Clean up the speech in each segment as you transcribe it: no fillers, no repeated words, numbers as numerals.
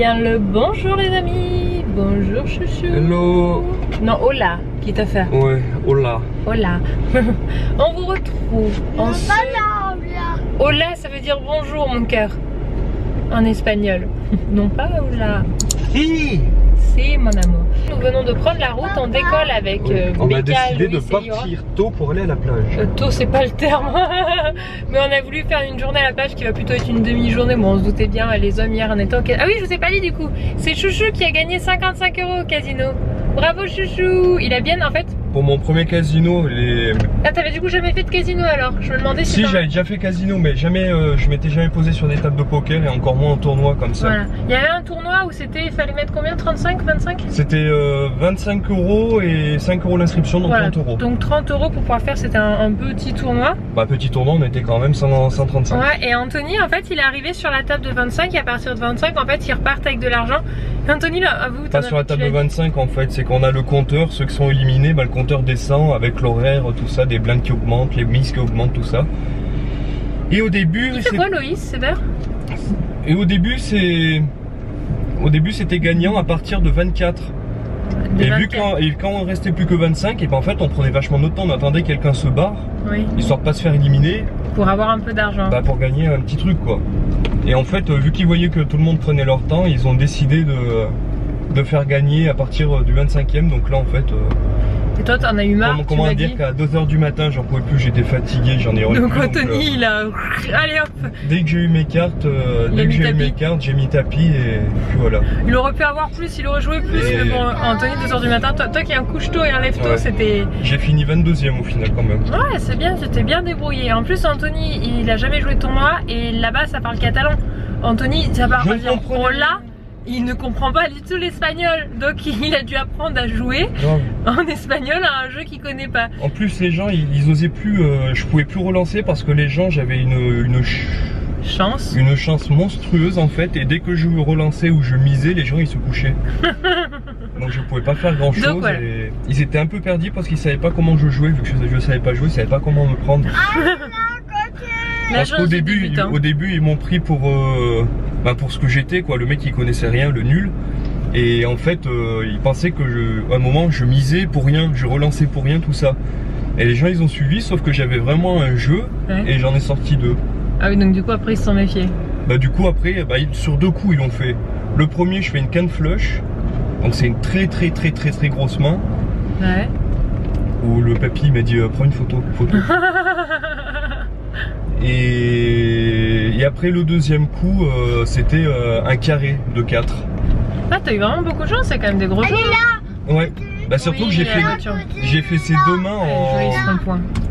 bien le bonjour les amis. Bonjour chouchou. Hello. Non, hola, qui t'a fait. Ouais, hola. Hola. On vous retrouve en ce... Hola, ça veut dire bonjour mon cœur. En espagnol. Non pas hola. Si. C'est mon amour. Nous venons de prendre la route, on décolle avec on a Becca, décidé Louis de partir tôt pour aller à la plage. Tôt c'est pas le terme. Mais on a voulu faire une journée à la plage qui va plutôt être une demi-journée. Bon on se doutait bien, les hommes hier en étant... Ah oui je vous ai pas dit du coup. C'est Chouchou qui a gagné 55 € au casino. Bravo Chouchou. Il a bien en fait... Pour mon premier casino, Ah t'avais du coup jamais fait de casino alors? Je me demandais si... Si j'avais déjà fait casino mais jamais, je m'étais jamais posé sur des tables de poker et encore moins en tournoi comme ça. Voilà. Il y avait un tournoi où c'était, il fallait mettre combien? 35, 25? C'était 25 € et 5 € l'inscription, donc voilà. 30 €. Donc 30 € pour pouvoir faire, c'était un petit tournoi. Bah petit tournoi, on était quand même 135. Ouais, et Anthony en fait il est arrivé sur la table de 25 et à partir de 25 en fait ils repartent avec de l'argent. Anthony là, vous Pas sur la table de 25 en fait, c'est qu'on a le compteur, ceux qui sont éliminés, bah, le compteur descend avec l'horaire, tout ça, des blindes qui augmentent, les mises qui augmentent, tout ça. Et au début... C'est quoi Loïs, c'est vert? Et au début c'est... Au début c'était gagnant à partir de 24. Et vu quand on restait plus que 25, et ben en fait on prenait vachement notre temps, on attendait que quelqu'un se barre, oui, histoire de pas se faire éliminer. Pour avoir un peu d'argent. Bah pour gagner un petit truc quoi. Et en fait vu qu'ils voyaient que tout le monde prenait leur temps, ils ont décidé de faire gagner à partir du 25e. Donc là en fait... Et toi t'en as eu marre? Comment dire qu'à 2 h du matin j'en pouvais plus, j'étais fatigué, j'en ai donc Anthony il a... Allez hop. Dès que j'ai eu mes cartes, j'ai mis tapis et puis voilà. Il aurait pu avoir plus, il aurait joué plus, mais bon Anthony 2 h du matin, toi qui es un couche-tôt et un lève-tôt, ouais, c'était... J'ai fini 22e au final quand même. Ouais c'est bien, c'était bien débrouillé. En plus Anthony il a jamais joué de tournoi et là-bas ça parle catalan. Anthony ça parle hola. Il ne comprend pas du tout l'espagnol, donc il a dû apprendre à jouer en espagnol à un jeu qu'il connaît pas. En plus les gens ils osaient plus, je pouvais plus relancer parce que les gens, j'avais une chance monstrueuse en fait, et dès que je relançais ou je misais, les gens ils se couchaient. Donc je pouvais pas faire grand chose. Voilà. Et ils étaient un peu perdus parce qu'ils savaient pas comment je jouais, vu que je savais pas jouer, ils savaient pas comment me prendre. Parce qu'au début, ils m'ont pris pour ce que j'étais quoi, le mec qui connaissait rien, le nul. Et en fait ils pensaient que à un moment je misais pour rien, je relançais pour rien, tout ça. Et les gens ils ont suivi, sauf que j'avais vraiment un jeu, ouais, et j'en ai sorti 2. Ah oui, donc du coup après ils se sont méfiés. Bah du coup après, sur 2 coups ils l'ont fait. Le premier je fais une canne flush, donc c'est une très grosse main. Ouais. Où le papy m'a dit prends une photo. Et après le deuxième coup c'était un carré de 4. Ah t'as eu vraiment beaucoup de chance, c'est quand même des gros jeux. Ouais, bah surtout que j'ai fait ces 2 mains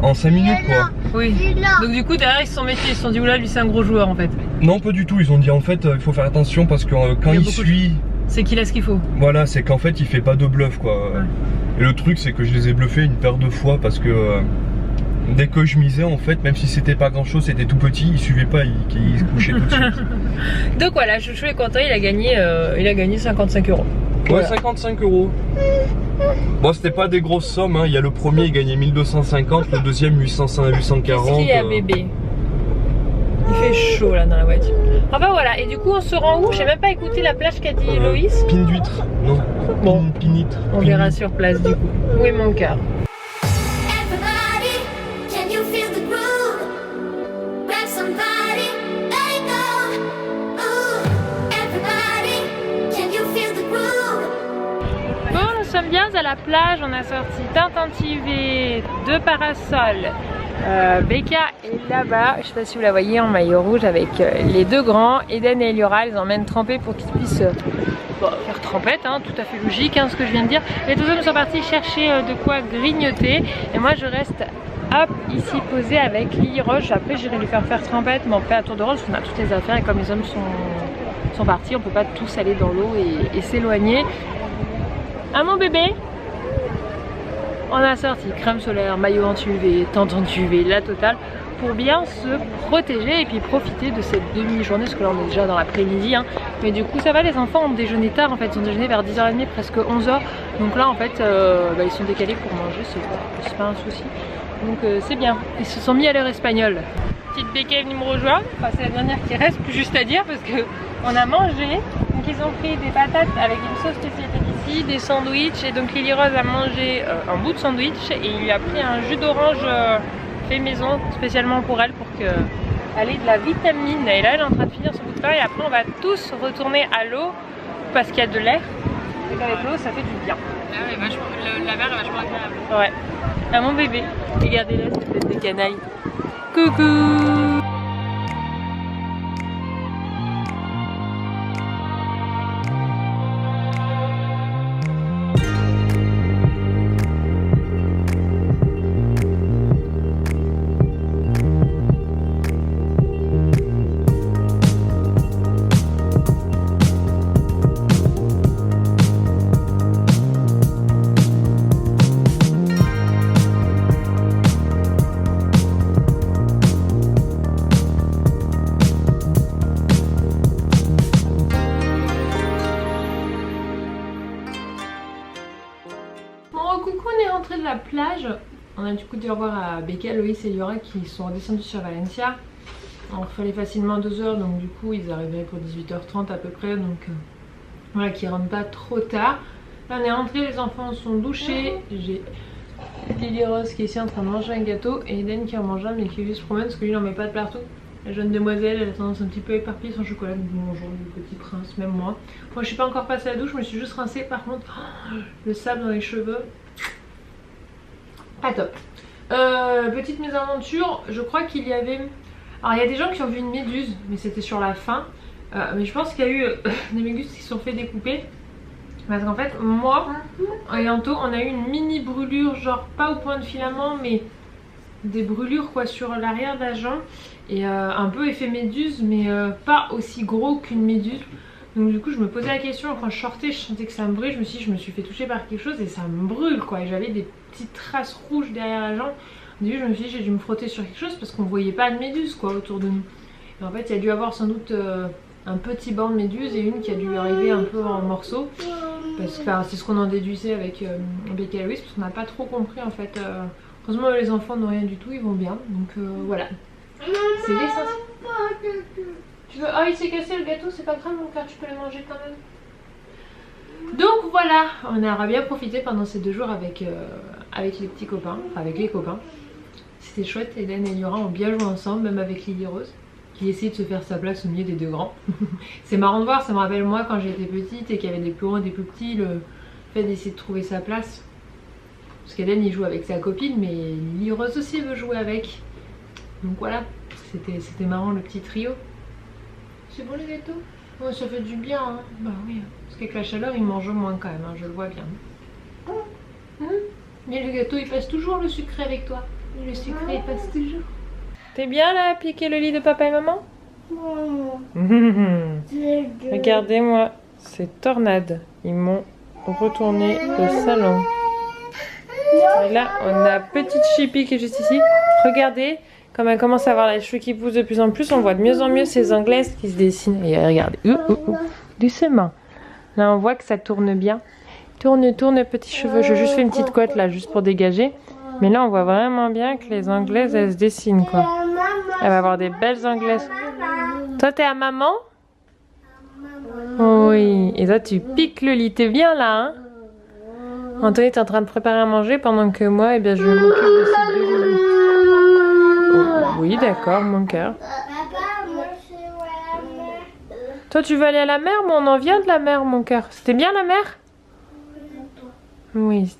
en 5 minutes quoi. Oui, donc du coup derrière ils se sont méfiés, ils se sont dit oula lui c'est un gros joueur en fait. Non pas du tout, ils ont dit en fait il faut faire attention parce que quand il suit... C'est qu'il a ce qu'il faut. Voilà, c'est qu'en fait il fait pas de bluff quoi. Ouais. Et le truc c'est que je les ai bluffés une paire de fois parce que... dès que je misais en fait, même si c'était pas grand chose, c'était tout petit, il suivait pas, il se couchait tout de suite. Donc voilà, Chouchou est content, il a gagné 55 €. Ouais, 55 €. Bon, c'était pas des grosses sommes, hein. Il y a le premier, il gagnait 1250, le deuxième 840. Qu'est-ce qu'il y a bébé? Il fait chaud là dans la voiture. Enfin voilà, et du coup on se rend où? J'ai même pas écouté la plage qu'a dit Loïs. Pin d'huître, non. Bon, Pinitre. On verra sur place du coup. Oui mon cœur. Bien à la plage, on a sorti Tintin TV, 2 parasols. Becca est là-bas, je sais pas si vous la voyez, en maillot rouge avec les 2 grands. Eden et Eliora, ils emmènent tremper pour qu'ils puissent faire trempette, hein, tout à fait logique ce que je viens de dire. Les 2 hommes sont partis chercher de quoi grignoter et moi je reste ici posée avec Lily Roche. Après j'irai lui faire trempette, mais on fait à tour de rôle parce qu'on a toutes les affaires et comme les hommes sont partis, on peut pas tous aller dans l'eau et s'éloigner. À mon bébé, on a sorti crème solaire, maillot anti-UV, tente anti-UV, la totale, pour bien se protéger et puis profiter de cette demi-journée, parce que là on est déjà dans l'après-midi, hein. Mais du coup ça va, les enfants ont déjeuné tard en fait, ils ont déjeuné vers 10h30, presque 11h, donc là en fait ils sont décalés pour manger, c'est pas un souci, donc c'est bien, ils se sont mis à l'heure espagnole. Petite Becca est venue me rejoindre, enfin c'est la dernière qui reste, plus juste à dire, parce que on a mangé, donc ils ont pris des patates avec une sauce spécialité d'ici, des sandwichs, et donc Lily Rose a mangé un bout de sandwich et il lui a pris un jus d'orange fait maison spécialement pour elle, pour qu'elle ait de la vitamine. Et là elle est en train de finir son bout de pain et après on va tous retourner à l'eau parce qu'il y a de l'air et qu'avec l'eau ça fait du bien. La mer est vachement agréable. Ouais. À mon bébé. Regardez-la, cette tête de canaille. Coucou. De la plage, on a du coup dit au revoir à Becca, Loïs et Liora qui sont redescendus sur Valencia. Alors il fallait facilement 2 heures, donc du coup ils arriveraient pour 18h30 à peu près, donc voilà, qu'ils rentrent pas trop tard. Là on est rentrés, les enfants sont douchés, j'ai Lily Rose qui est ici en train de manger un gâteau et Eden qui en mange un mais qui lui se promène parce que lui n'en met pas de partout. La jeune demoiselle, elle a tendance un petit peu à éparpiller son chocolat, donc bonjour le petit prince, même moi. Moi je suis pas encore passée à la douche, je me suis juste rincée, par contre le sable dans les cheveux. Pas top. Petite mésaventure, je crois qu'il y avait... Alors il y a des gens qui ont vu une méduse, mais c'était sur la fin. Mais je pense qu'il y a eu des méduses qui se sont fait découper. Parce qu'en fait, moi et Anto, on a eu une mini brûlure, genre pas au point de filament, mais des brûlures quoi sur l'arrière de la jambe. Et un peu effet méduse, mais pas aussi gros qu'une méduse. Donc du coup je me posais la question, quand je sortais je sentais que ça me brûle, je me suis dit je me suis fait toucher par quelque chose et ça me brûle quoi. Et j'avais des petites traces rouges derrière la jambe. Au début je me suis dit j'ai dû me frotter sur quelque chose parce qu'on voyait pas de méduse quoi autour de nous. Et en fait il y a dû avoir sans doute un petit banc de méduse et une qui a dû arriver un peu en morceaux. Parce que c'est ce qu'on en déduisait avec Becca et Louis, parce qu'on n'a pas trop compris en fait. Heureusement les enfants n'ont rien du tout, ils vont bien. Donc voilà. C'est l'essentiel. Tu veux... Oh il s'est cassé le gâteau, c'est pas grave mon cœur, tu peux le manger quand même. Donc voilà, on aura bien profité pendant ces 2 jours avec les petits copains, enfin avec les copains. C'était chouette, Eden et Liora ont bien joué ensemble, même avec Lily Rose, qui essayait de se faire sa place au milieu des 2 grands. C'est marrant de voir, ça me rappelle moi quand j'étais petite et qu'il y avait des plus grands et des plus petits, le fait d'essayer de trouver sa place. Parce qu'Eden il joue avec sa copine, mais Lily Rose aussi veut jouer avec. Donc voilà, c'était marrant le petit trio. C'est bon les gâteaux? Ouais, ça fait du bien, hein. Bah oui, parce qu'avec la chaleur, il mange moins quand même, hein, je le vois bien. Mais le gâteau, il passe toujours le sucré avec toi. Le sucré, il passe toujours. T'es bien là à piquer le lit de papa et maman? Regardez-moi, c'est tornade. Ils m'ont retourné le salon. Et là, on a petite Chippy qui est juste ici. Regardez. Comme elle commence à avoir les cheveux qui poussent de plus en plus, on voit de mieux en mieux ces anglaises qui se dessinent. Et regardez, doucement. Là on voit que ça tourne bien. Tourne, tourne, petits cheveux. Je juste fais une petite couette là, juste pour dégager. Mais là on voit vraiment bien que les anglaises, elles se dessinent quoi. Elle va avoir des belles anglaises. Toi t'es à maman? Oui. Et toi tu piques le lit, t'es bien là hein? Anthony est en train de préparer à manger pendant que moi, eh bien, je m'occupe de ces 2 loulous. Oui, d'accord, mon cœur. Toi, tu veux aller à la mer? Moi, on en vient de la mer, mon cœur. C'était bien la mer? Oui.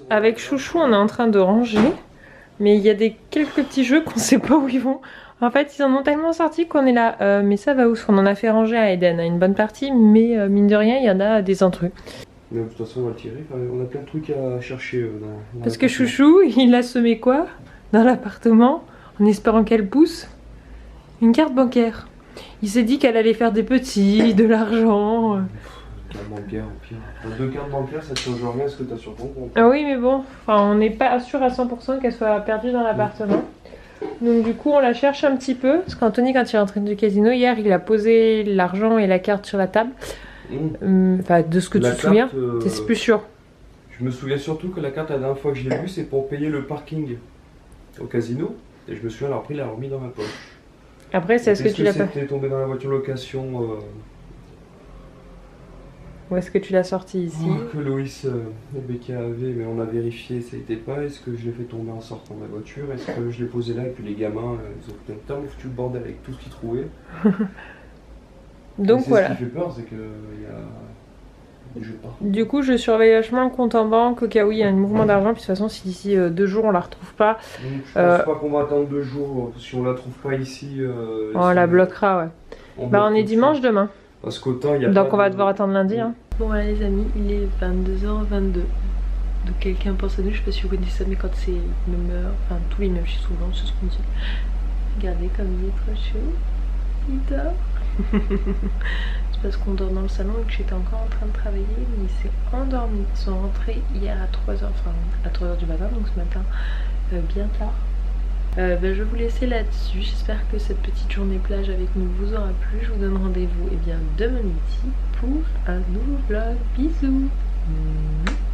Avec Chouchou, on est en train de ranger. Mais il y a quelques petits jeux qu'on ne sait pas où ils vont. En fait, ils en ont tellement sorti qu'on est là. Mais ça va où? On en a fait ranger à Eden, une bonne partie. Mais mine de rien, il y en a des intrus. Mais de toute façon, on va le tirer. On a plein de trucs à chercher dans parce que Chouchou, il a semé quoi dans l'appartement? En espérant qu'elle pousse une carte bancaire. Il s'est dit qu'elle allait faire des petits, de l'argent. Carte bancaire, au pire. 2 cartes bancaires, ça ne change rien à ce que tu as sur ton compte. Ah oui, mais bon, enfin, on n'est pas sûr à 100% qu'elle soit perdue dans l'appartement. Donc du coup, on la cherche un petit peu. Parce qu'Anthony, quand il est rentré du casino hier, il a posé l'argent et la carte sur la table. Enfin, de ce que tu te souviens, c'est plus sûr. Je me souviens surtout que la carte, la dernière fois que je l'ai vue, c'est pour payer le parking au casino. Et je me souviens l'avoir pris, l'avoir remis dans ma poche. Après, c'est est-ce que tu l'as pas fait? C'était tombé dans la voiture location Ou est-ce que tu l'as sorti ici? Que Loïs et Becca avaient, mais on a vérifié, ça n'était pas. Est-ce que je l'ai fait tomber en sortant de la voiture? Est-ce que je l'ai posé là et puis les gamins, ils ont tellement foutu le bordel avec tout ce qu'ils trouvaient. Donc voilà. Ce qui fait peur, c'est qu'il y a des jeux partout. Du coup, je surveille vachement le compte en banque au cas où il y a un mouvement d'argent. Puis de toute façon, si d'ici 2 jours on la retrouve pas. Donc, je pense pas qu'on va attendre 2 jours. Si on la trouve pas ici. On la bloquera, ouais. On est dimanche demain. Parce qu'autant il y a. Donc on va devoir attendre lundi. Hein. Bon voilà les amis, il est 22h22. Donc quelqu'un pense à nous, je sais pas si vous connaissez ça, mais quand c'est même heure, enfin tous les 9 souvent, c'est ce qu'on dit. Regardez comme il est trop chaud. Il dort. C'est parce qu'on dort dans le salon et que j'étais encore en train de travailler, mais il s'est endormi. Ils sont rentrés hier à 3h, enfin à 3h du matin, donc ce matin bien tard. Je vais vous laisser là-dessus. J'espère que cette petite journée plage avec nous vous aura plu. Je vous donne rendez-vous demain midi pour un nouveau vlog. Bisous.